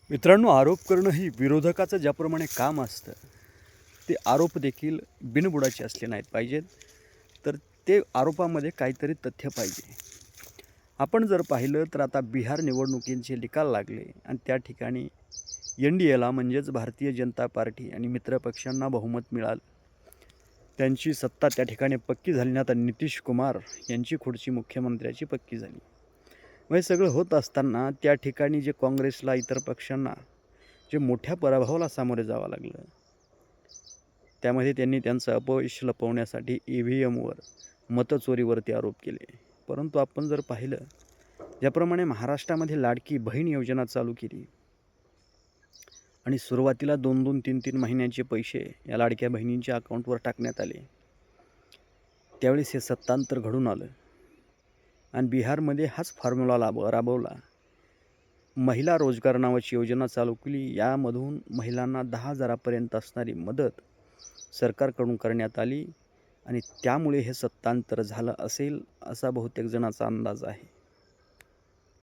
मित्रांनो, आरोप करणं ही विरोधकाचं ज्याप्रमाणे काम असतं, ते आरोप देखील बिनबुडाचे असले नाहीत पाहिजेत. तर ते आरोपामध्ये काहीतरी तथ्य पाहिजे. आपण जर पाहिलं तर आता बिहार निवडणुकींचे निकाल लागले आणि त्या ठिकाणी NDAला म्हणजेच भारतीय जनता पार्टी आणि मित्रपक्षांना बहुमत मिळालं. त्यांची सत्ता त्या ठिकाणी पक्की झाली आणि आता नितीश कुमार यांची खुर्ची मुख्यमंत्र्याची पक्की झाली. मग हे सगळं होत असताना त्या ठिकाणी जे काँग्रेसला, इतर पक्षांना जे मोठ्या पराभवाला सामोरे जावं लागलं, त्यामध्ये त्यांनी त्यांचं अपयश लपवण्यासाठी EVMवर मतचोरीवरती आरोप केले. परंतु आपण जर पाहिलं, ज्याप्रमाणे महाराष्ट्रामध्ये लाडकी बहीण योजना चालू केली आणि सुरुवातीला 2-2, 3-3 महिन्यांचे पैसे या लाडक्या बहिणींच्या अकाउंटवर टाकण्यात आले, त्यावेळेस हे सत्तांतर घडून आलं आणि बिहारमध्ये हाच फॉर्म्युला राबवला. महिला रोजगार नावाची योजना चालू केली. यामधून महिलांना 10,000पर्यंत असणारी मदत सरकारकडून करण्यात आली आणि त्यामुळे हे सत्तांतर झालं असेल असा बहुतेक जणांचा अंदाज आहे.